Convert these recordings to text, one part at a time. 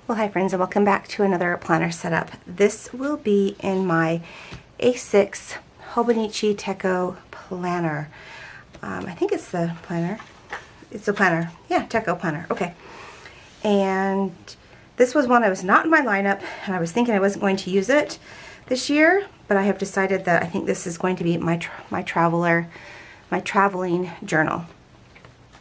Well, hi friends, and welcome back to another planner setup. This will be in my A6 Hobonichi Techo planner. I think it's the planner. It's a planner. Yeah, Techo planner. Okay. And this was one that was not in my lineup, and I was thinking I wasn't going to use it this year, but I have decided that I think this is going to be my traveling journal.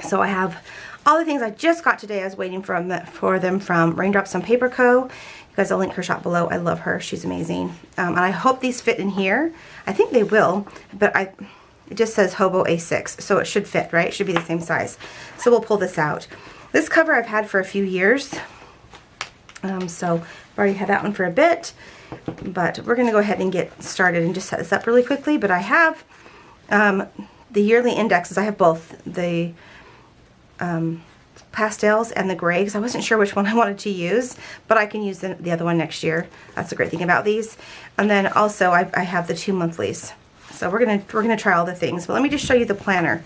So I have all the things I just got today. I was waiting for them from Raindrops on Paper Co. You guys, I'll link her shop below. I love her. She's amazing. And I hope these fit in here. I think they will, but it just says Hobo A6, so it should fit, right? It should be the same size. So we'll pull this out. This cover I've had for a few years. So I've already had that one for a bit, but we're going to go ahead and get started and just set this up really quickly. But I have the yearly indexes. I have both the pastels and the gray, because I wasn't sure which one I wanted to use, but I can use the other one next year. That's the great thing about these. And then also I have the 2 monthlies. So we're gonna try all the things. But let me just show you the planner.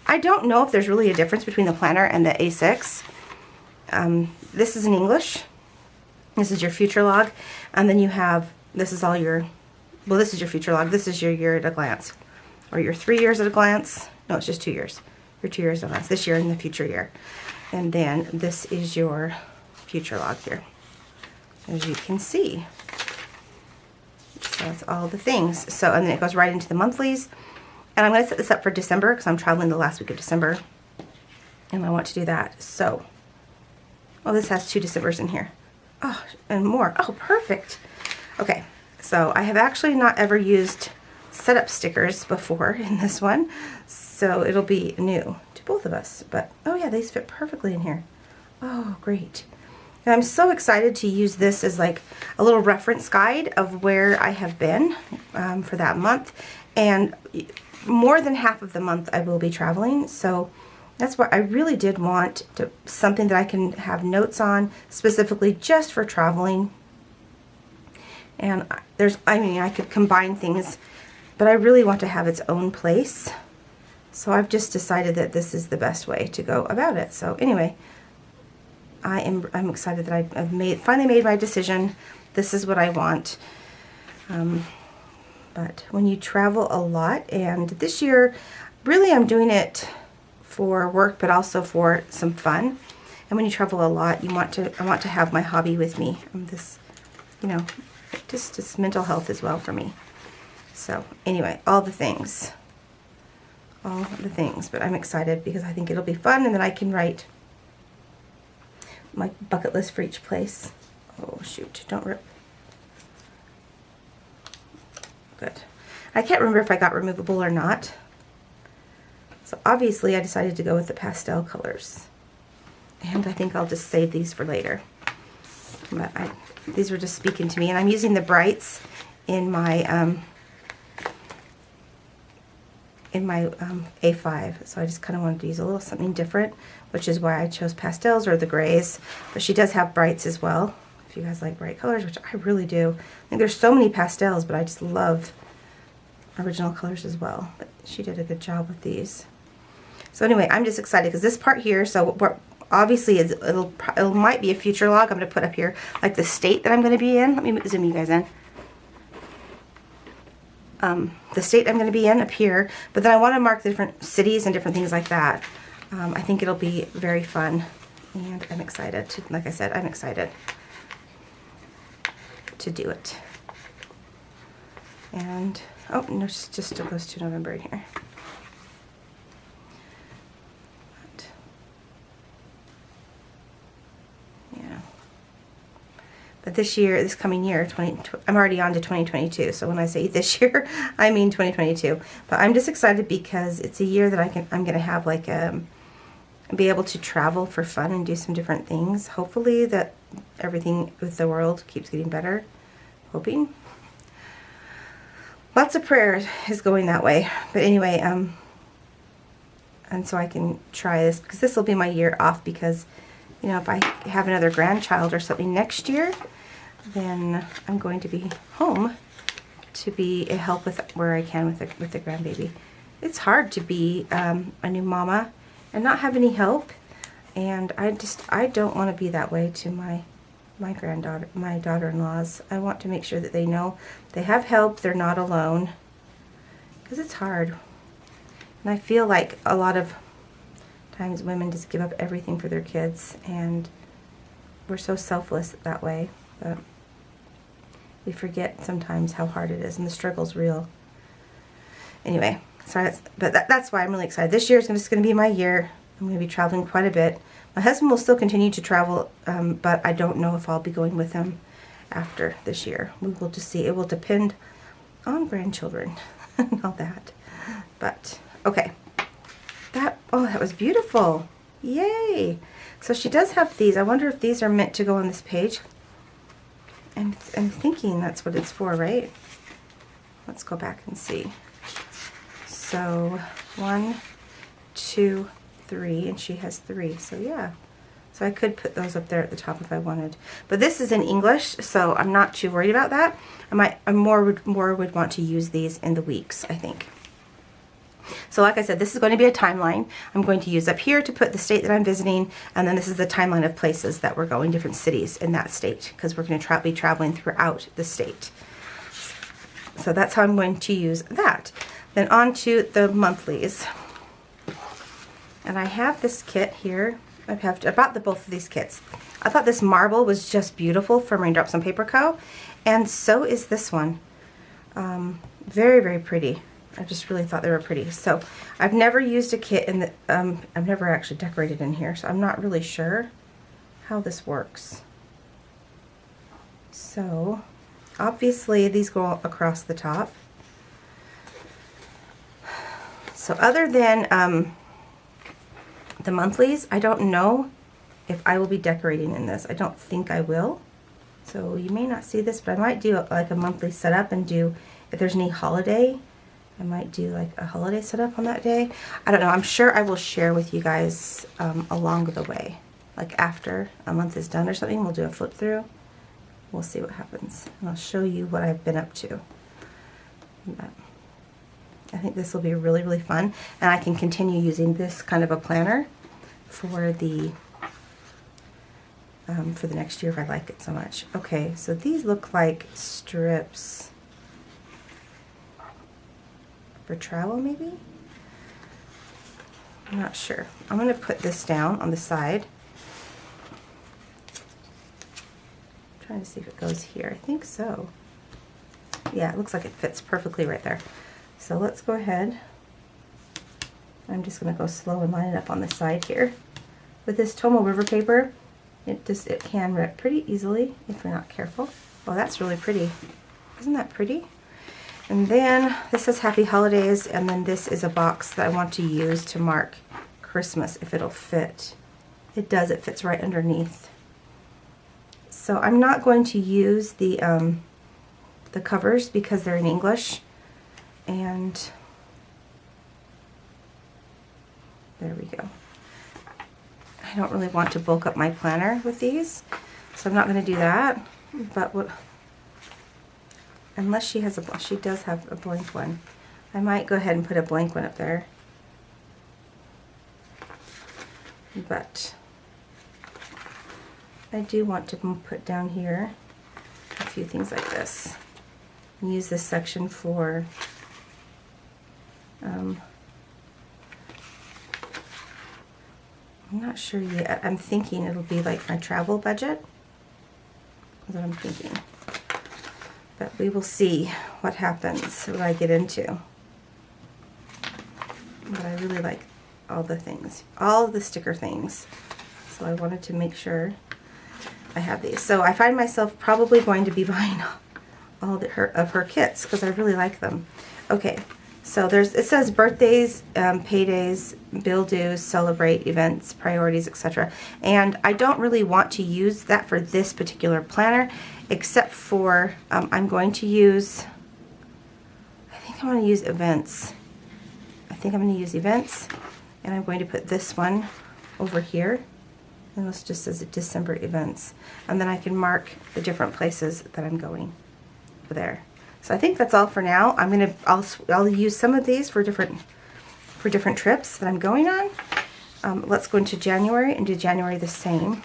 I don't know if there's really a difference between the planner and the A6. This is in English. This is your future log, and then you have, this is all your, well, this is your future log. This is your year at a glance, or your 3 years at a glance. No, it's just 2 years. Your 2 years at a glance, this year and the future year. And then this is your future log here, as you can see. So that's all the things. So, and then it goes right into the monthlies. And I'm going to set this up for December, because I'm traveling the last week of December, and I want to do that. So, oh, this has 2 Decembers in here. Oh, and more. Oh, perfect. Okay, so I have actually not ever used setup stickers before in this one, so it'll be new to both of us. But oh yeah, these fit perfectly in here. Oh, great. And I'm so excited to use this as like a little reference guide of where I have been for that month. And more than half of the month I will be traveling, so that's why I really did want something that I can have notes on specifically just for traveling. And I could combine things, but I really want to have its own place. So I've just decided that this is the best way to go about it. So anyway, I'm excited that I've finally made my decision. This is what I want. But when you travel a lot, and this year, really I'm doing it for work, but also for some fun. And when you travel a lot, I want to have my hobby with me. This, you know, just mental health as well for me. So anyway, all the things. But I'm excited because I think it'll be fun, and then I can write my bucket list for each place. Oh shoot, don't rip. Good. I can't remember if I got removable or not. So obviously I decided to go with the pastel colors. And I think I'll just save these for later. But these were just speaking to me, and I'm using the brights in my A5, so I just kind of wanted to use a little something different, which is why I chose pastels or the grays. But she does have brights as well, if you guys like bright colors, which I really do. I think there's so many pastels, but I just love original colors as well. But she did a good job with these. So anyway, I'm just excited because this part here, so obviously it might be a future log. I'm going to put up here like the state that I'm going to be in. Let me zoom you guys in. The state I'm going to be in up here, but then I want to mark the different cities and different things like that. I think it'll be very fun, and I'm excited to, like I said, I'm excited to do it. And oh no, just still goes to November in here. But, yeah. But this year, this coming year, I'm already on to 2022. So when I say this year, I mean 2022. But I'm just excited because it's a year that I'm going to have like be able to travel for fun and do some different things. Hopefully that everything with the world keeps getting better. Hoping. Lots of prayer is going that way. But anyway, and so I can try this, because this will be my year off, because you know, if I have another grandchild or something next year, then I'm going to be home to be a help with where I can with the grandbaby. It's hard to be a new mama and not have any help. And I don't want to be that way to my granddaughter, my daughter-in-laws. I want to make sure that they know they have help, they're not alone, because it's hard. And I feel like a lot of times women just give up everything for their kids, and we're so selfless that way, but we forget sometimes how hard it is, and the struggle's real. Anyway, sorry, that's why I'm really excited. This year is just going to be my year. I'm going to be traveling quite a bit. My husband will still continue to travel, but I don't know if I'll be going with him after this year. We will just see. It will depend on grandchildren and all that. But, okay. That was beautiful. Yay! So she does have these. I wonder if these are meant to go on this page. And I'm thinking that's what it's for, right? Let's go back and see. So 1, 2, 3, and she has 3. So yeah. So I could put those up there at the top if I wanted. But this is in English, so I'm not too worried about that. I more would want to use these in the weeks, I think. So like I said, this is going to be a timeline. I'm going to use up here to put the state that I'm visiting, and then this is the timeline of places that we're going, different cities in that state, because we're going to be traveling throughout the state. So that's how I'm going to use that. Then on to the monthlies. And I have this kit here. I bought both of these kits. I thought this marble was just beautiful from Raindrops on Paper Co. And so is this one. Very, very pretty. I just really thought they were pretty. So I've never used a kit in the, I've never actually decorated in here, so I'm not really sure how this works. So obviously these go across the top. So other than the monthlies, I don't know if I will be decorating in this. I don't think I will. So you may not see this, but I might do like a monthly setup and do, if there's any holiday, I might do like a holiday setup on that day. I don't know. I'm sure I will share with you guys along the way. Like after a month is done or something, we'll do a flip through. We'll see what happens. And I'll show you what I've been up to. But I think this will be really, really fun. And I can continue using this kind of a planner for the next year if I like it so much. Okay, so these look like strips. For travel, maybe? I'm not sure. I'm going to put this down on the side. I'm trying to see if it goes here. I think so. Yeah, it looks like it fits perfectly right there. So let's go ahead. I'm just going to go slow and line it up on the side here. With this Tomo River paper, it can rip pretty easily if you're not careful. Oh, that's really pretty. Isn't that pretty? And then this says Happy Holidays, and then this is a box that I want to use to mark Christmas if it'll fit. It does, it fits right underneath. So I'm not going to use the covers because they're in English. And there we go. I don't really want to bulk up my planner with these, so I'm not going to do that. But what? Unless she does have a blank one. I might go ahead and put a blank one up there. But I do want to put down here a few things like this. And use this section for I'm not sure yet. I'm thinking it'll be like my travel budget. That's what I'm thinking. But we will see what happens, what I get into. But I really like all the things, all the sticker things. So I wanted to make sure I have these. So I find myself probably going to be buying all of her kits because I really like them. Okay, so it says birthdays, paydays, bill dues, celebrate, events, priorities, etc. And I don't really want to use that for this particular planner, except for I'm going to use, I think I'm going to use events. I think I'm going to use events, and I'm going to put this one over here. And this just says December events. And then I can mark the different places that I'm going over there. So I think that's all for now. I'll use some of these for different trips that I'm going on. let's go into January and do January the same.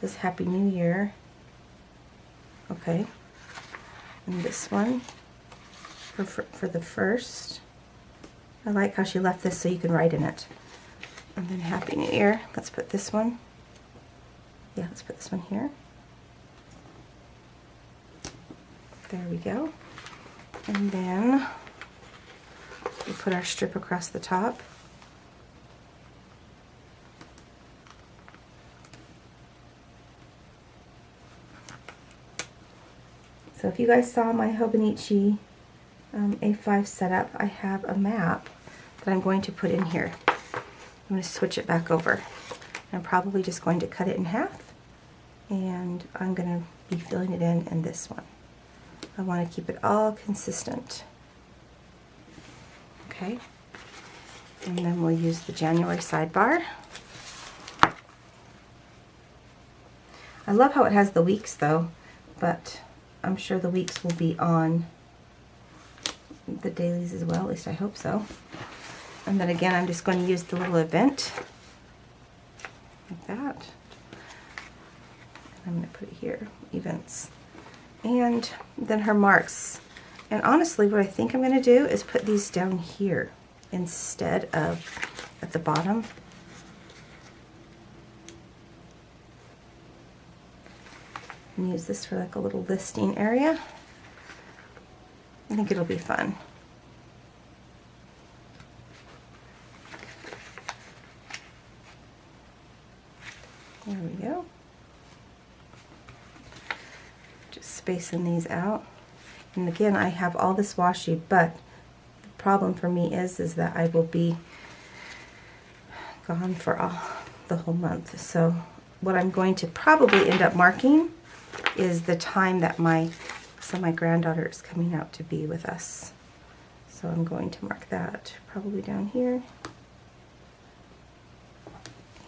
This is Happy New Year. Okay. And this one for the first. I like how she left this so you can write in it. And then Happy New Year. Let's put this one. Yeah, let's put this one here. There we go. And then we put our strip across the top. So if you guys saw my Hobonichi A5 setup, I have a map that I'm going to put in here. I'm going to switch it back over. I'm probably just going to cut it in half, and I'm going to be filling it in this one. I want to keep it all consistent. Okay, and then we'll use the January sidebar. I love how it has the weeks though, but I'm sure the weeks will be on the dailies as well, at least I hope so. And then again, I'm just going to use the little event, like that. I'm going to put it here, events. And then her marks. And honestly, what I think I'm going to do is put these down here instead of at the bottom. And use this for like a little listing area. I think it'll be fun. There we go. Just spacing these out. And again, I have all this washi, but the problem for me is that I will be gone for the whole month. So what I'm going to probably end up marking is the time that my granddaughter is coming out to be with us. So I'm going to mark that probably down here.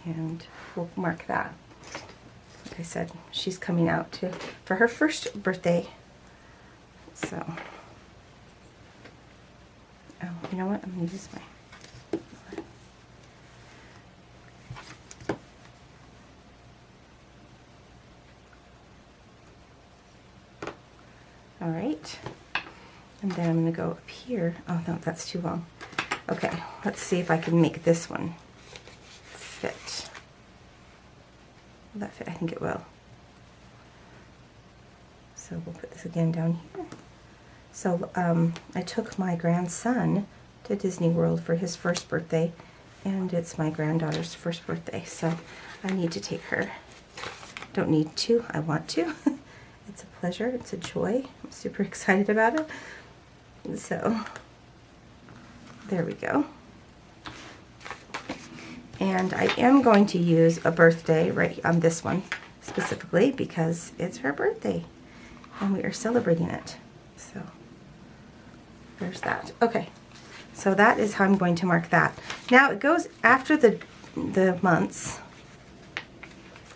And we'll mark that. Like I said, she's coming out for her first birthday. So, oh, you know what? I'm going to use my... All right, and then I'm going to go up here. Oh no, that's too long. Okay, let's see if I can make this one fit. Will that fit? I think it will. So we'll put this again down here. So I took my grandson to Disney World for his first birthday, and it's my granddaughter's first birthday, so I need to take her. Don't need to, I want to. It's a pleasure, it's a joy. I'm super excited about it. So, there we go. And I am going to use a birthday right on this one specifically because it's her birthday and we are celebrating it. So, there's that. Okay, so that is how I'm going to mark that. Now it goes after the months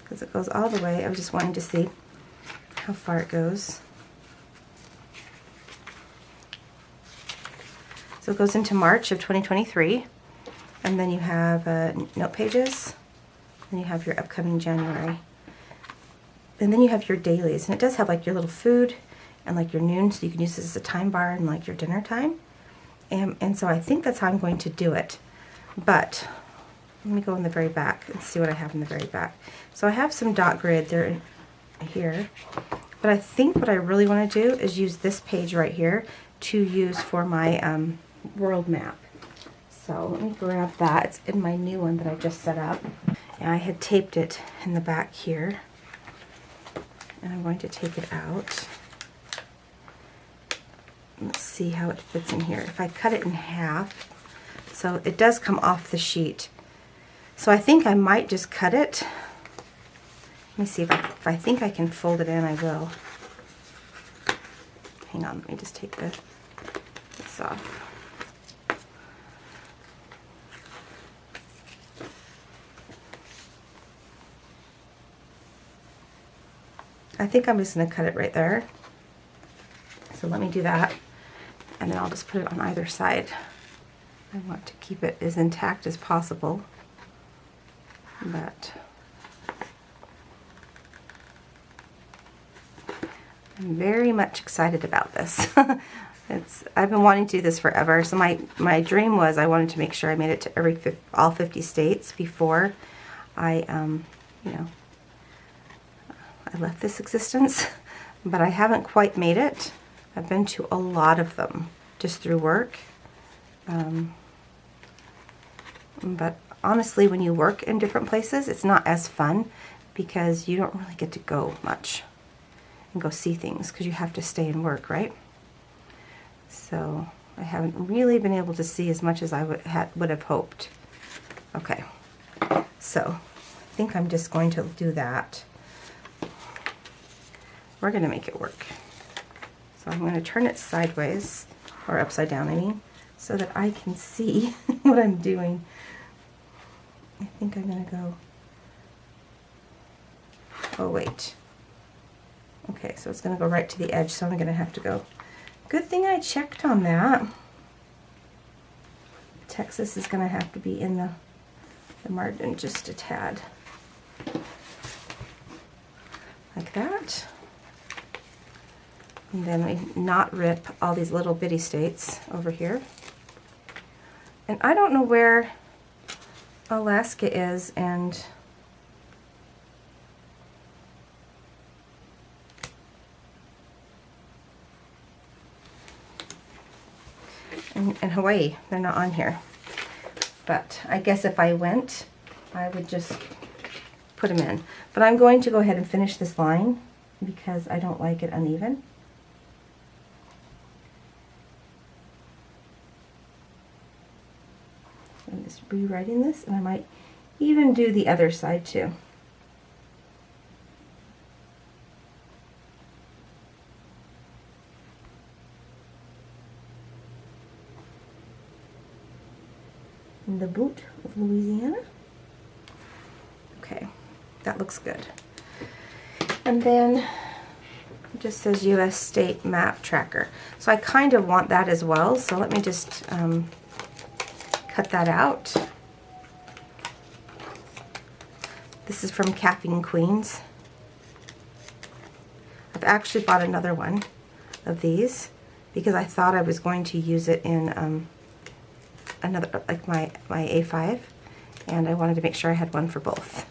because it goes all the way. I was just wanting to see how far it goes. So it goes into March of 2023, and then you have note pages, and you have your upcoming January, and then you have your dailies, and it does have like your little food and like your noon, so you can use this as a time bar and like your dinner time, and so I think that's how I'm going to do it. But let me go in the very back and see what I have in the very back. So I have some dot grid there here, but I think what I really want to do is use this page right here to use for my world map. So let me grab that. It's in my new one that I just set up, and I had taped it in the back here, and I'm going to take it out. Let's see how it fits in here. If I cut it in half, so it does come off the sheet, so I think I might just cut it. Let me see if I think I can fold it in, I will. Hang on, let me just take this off. I think I'm just going to cut it right there. So let me do that, and then I'll just put it on either side. I want to keep it as intact as possible, but I'm very much excited about this. I've been wanting to do this forever. So my dream was I wanted to make sure I made it to all 50 states before I, you know, I left this existence. But I haven't quite made it. I've been to a lot of them just through work. But honestly, when you work in different places, it's not as fun because you don't really get to go much and go see things because you have to stay and work, right? So I haven't really been able to see as much as I would have hoped. Okay, so I think I'm just going to do that. We're going to make it work. So I'm going to turn it sideways, or upside down, I mean, so that I can see what I'm doing. I think I'm going to go, oh wait. Okay, so it's going to go right to the edge, so I'm going to have to go. Good thing I checked on that. Texas is going to have to be in the margin just a tad. Like that. And then I not rip all these little bitty states over here. And I don't know where Alaska is, and Hawaii, they're not on here. But I guess if I went, I would just put them in. But I'm going to go ahead and finish this line because I don't like it uneven. I'm just rewriting this, and I might even do the other side too. The boot of Louisiana. Okay, that looks good. And then it just says U.S. State Map Tracker. So I kind of want that as well. So let me just cut that out. This is from Caffeine Queens. I've actually bought another one of these because I thought I was going to use it in another, like my A5, and I wanted to make sure I had one for both.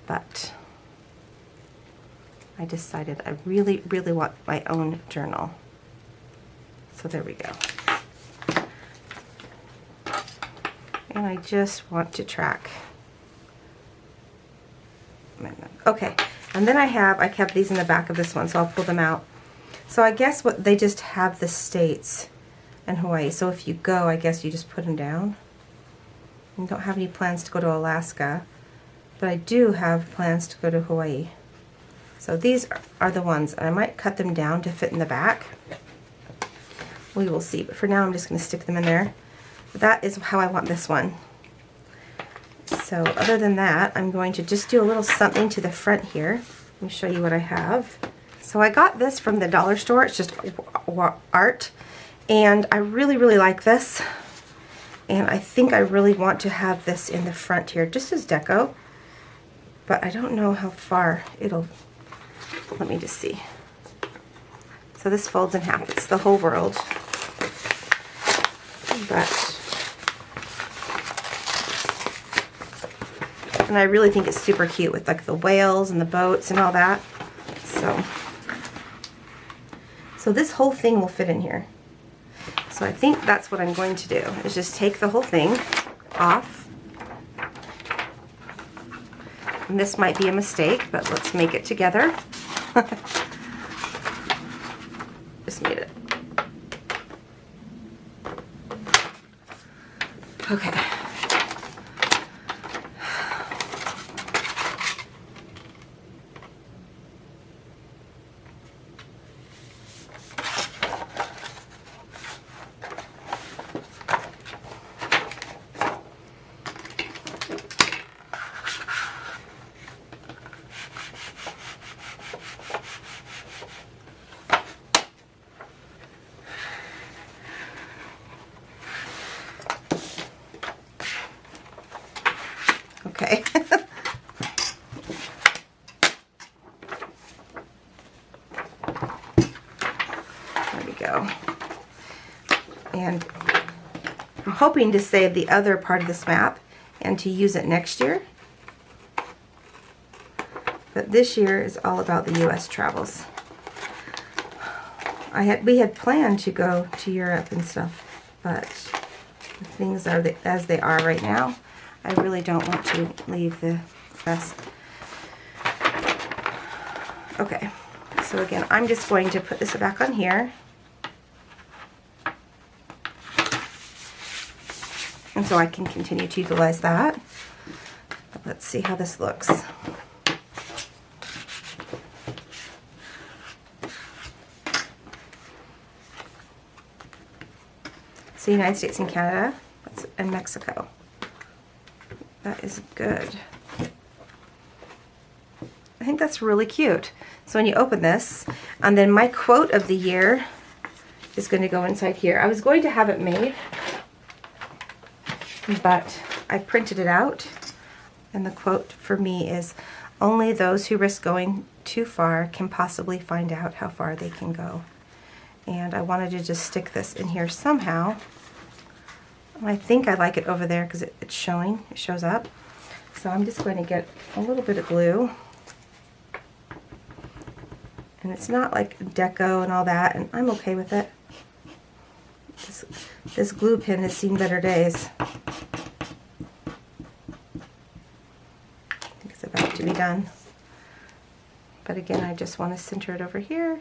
But I decided I really, really want my own journal. So there we go. And I just want to track. Okay, and then I kept these in the back of this one, so I'll pull them out. So I guess what they just have the states and Hawaii. So if you go, I guess you just put them down. I don't have any plans to go to Alaska, but I do have plans to go to Hawaii. So these are the ones, and I might cut them down to fit in the back. We will see, but for now I'm just going to stick them in there. But that is how I want this one. So other than that, I'm going to just do a little something to the front here. Let me show you what I have. So I got this from the dollar store. It's just art. And I really, really like this. And I think I really want to have this in the front here, just as deco. But I don't know how far it'll... Let me just see. So this folds in half. It's the whole world. But... And I really think it's super cute with like the whales and the boats and all that. So this whole thing will fit in here. So I think that's what I'm going to do, is just take the whole thing off. And this might be a mistake, but let's make it together. Just made it. Okay. okay. There we go. And I'm hoping to save the other part of this map and to use it next year. But this year is all about the U.S. travels. We had planned to go to Europe and stuff, but things are as they are right now. I really don't want to leave the rest. Okay, so again, I'm just going to put this back on here. And so I can continue to utilize that. Let's see how this looks. So United States and Canada and Mexico. That is good. I think that's really cute. So when you open this, and then my quote of the year is going to go inside here. I was going to have it made, but I printed it out. And the quote for me is, "Only those who risk going too far can possibly find out how far they can go." And I wanted to just stick this in here somehow. I think I like it over there because it's showing, it shows up. So I'm just going to get a little bit of glue. And it's not like deco and all that, and I'm okay with it. This glue pen has seen better days. I think it's about to be done. But again, I just want to center it over here.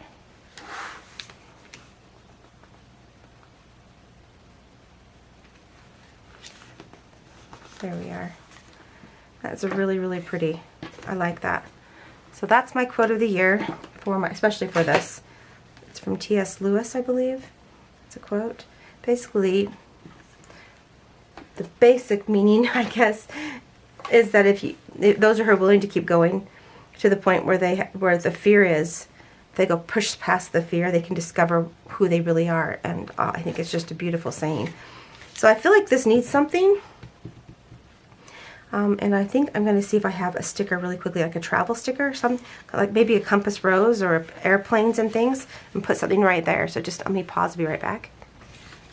There we are. That's a really, really pretty. I like that. So that's my quote of the year for my, especially for this. It's from T.S. Lewis, I believe. It's a quote. Basically, the basic meaning, I guess, is that if those who are willing to keep going to the point where the fear is, if they go push past the fear, they can discover who they really are. And I think it's just a beautiful saying. So I feel like this needs something. And I think I'm going to see if I have a sticker really quickly, like a travel sticker or something, like maybe a compass rose or airplanes and things, and put something right there. So just let me pause, be right back.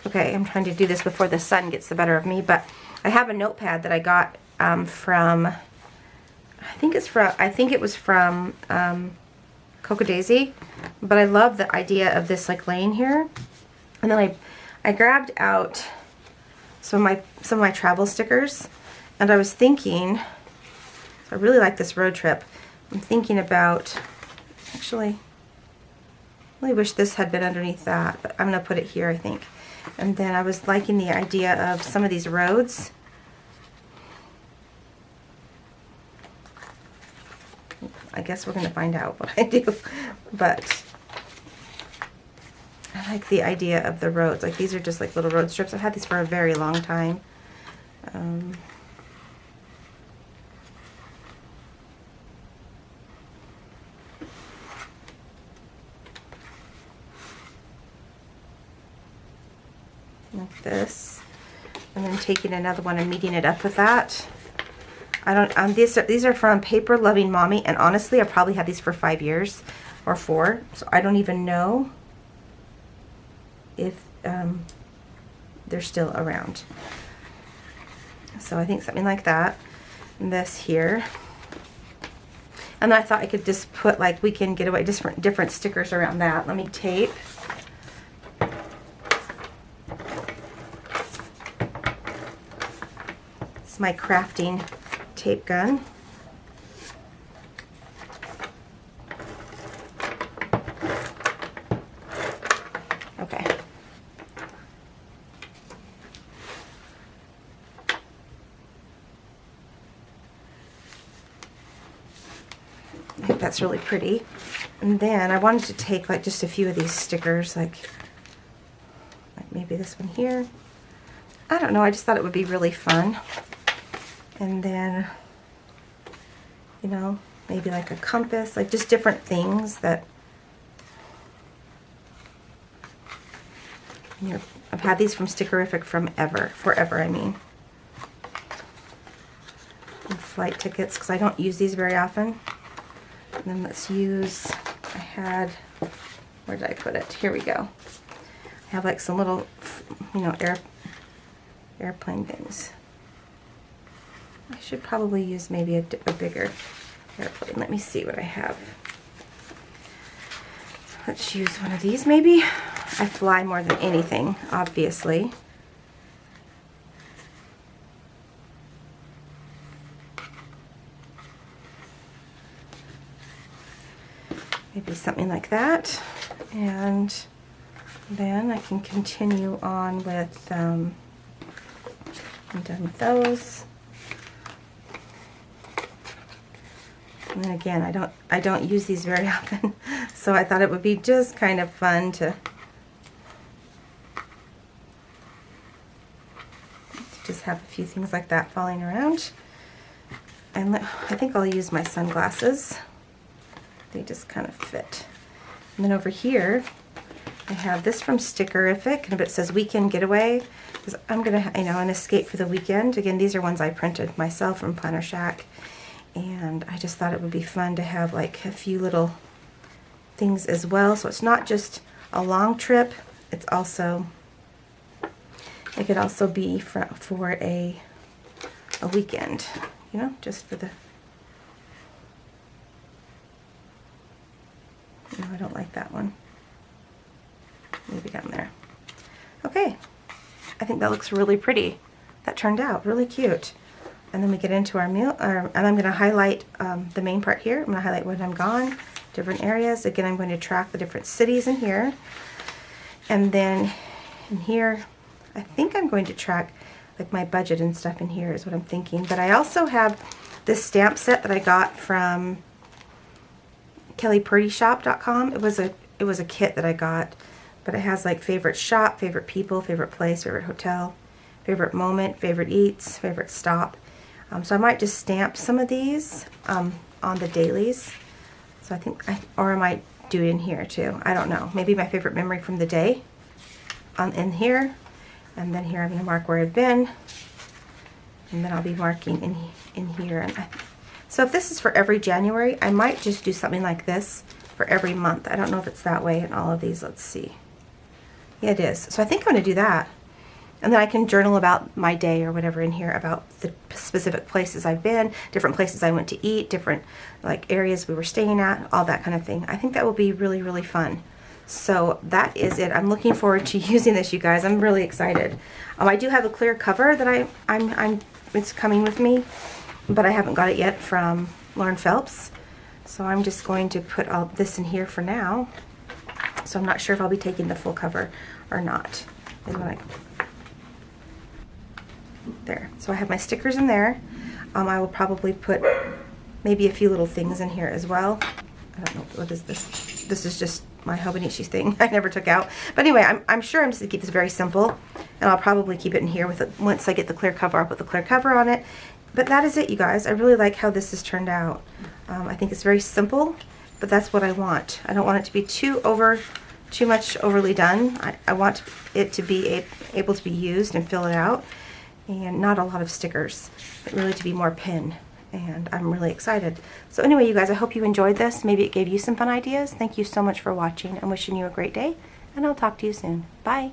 Okay, I'm trying to do this before the sun gets the better of me, but I have a notepad that I got from, I think it was from Coco Daisy, but I love the idea of this like laying here. And then I grabbed out some of my travel stickers. And I was thinking, I really like this road trip. I'm thinking about, actually, I really wish this had been underneath that, but I'm going to put it here, I think. And then I was liking the idea of some of these roads. I guess we're going to find out what I do. But I like the idea of the roads. Like these are just like little road strips. I've had these for a very long time. Like this, and then taking another one and meeting it up with that. I don't. These are from Paper Loving Mommy, and honestly, I probably had these for 5 years or 4, so I don't even know if they're still around. So I think something like that. And this here, and I thought I could just put like we can get away different stickers around that. Let me tape. My crafting tape gun. Okay. I think that's really pretty. And then I wanted to take like just a few of these stickers, like maybe this one here. I don't know, I just thought it would be really fun. And then, you know, maybe like a compass, like just different things that, you know, I've had these from Stickerific forever, I mean. flight tickets because I don't use these very often. And then let's use, I had, where did I put it? Here we go. I have like some little, you know, airplane things. I should probably use maybe a bigger airplane. Let me see what I have. Let's use one of these maybe. I fly more than anything, obviously. Maybe something like that. And then I can continue on with, I'm done with those. And then again, I don't use these very often, so I thought it would be just kind of fun to just have a few things like that falling around. And I think I'll use my sunglasses. They just kind of fit. And then over here, I have this from Stickerific, and it says Weekend Getaway, because I'm gonna, you know, an escape for the weekend. Again, these are ones I printed myself from Planner Shack, and I just thought it would be fun to have like a few little things as well. So it's not just a long trip, it's also, it could also be for a weekend, you know, just for the, no, I don't like that one. Maybe down there. Okay, I think that looks really pretty. That turned out really cute. And then we get into our meal, and I'm going to highlight the main part here. I'm going to highlight when I'm gone, different areas. Again, I'm going to track the different cities in here. And then in here, I think I'm going to track like my budget and stuff in here is what I'm thinking. But I also have this stamp set that I got from kellypurdyshop.com. It was a kit that I got, but it has like favorite shop, favorite people, favorite place, favorite hotel, favorite moment, favorite eats, favorite stop. So I might just stamp some of these on the dailies. So I think, or I might do it in here too. I don't know. Maybe my favorite memory from the day in here, and then here I'm going to mark where I've been, and then I'll be marking in here. And so if this is for every January, I might just do something like this for every month. I don't know if it's that way in all of these. Let's see. Yeah, it is. So I think I'm going to do that. And then I can journal about my day or whatever in here, about the specific places I've been, different places I went to eat, different like areas we were staying at, all that kind of thing. I think that will be really, really fun. So that is it. I'm looking forward to using this, you guys. I'm really excited. I do have a clear cover that it's coming with me, but I haven't got it yet from Lauren Phelps. So I'm just going to put all this in here for now. So I'm not sure if I'll be taking the full cover or not. There. So I have my stickers in there. I will probably put maybe a few little things in here as well. I don't know, what is this? This is just my Hobonichi thing I never took out. But anyway, I'm sure I'm just going to keep this very simple, and I'll probably keep it in here with it. Once I get the clear cover, I'll put the clear cover on it. But that is it, you guys. I really like how this has turned out. I think it's very simple, but that's what I want. I don't want it to be too much overly done. I want it to be able to be used and fill it out, and not a lot of stickers, but really to be more pin. And I'm really excited. So anyway, you guys, I hope you enjoyed this. Maybe it gave you some fun ideas. Thank you so much for watching. I'm wishing you a great day, and I'll talk to you soon. Bye.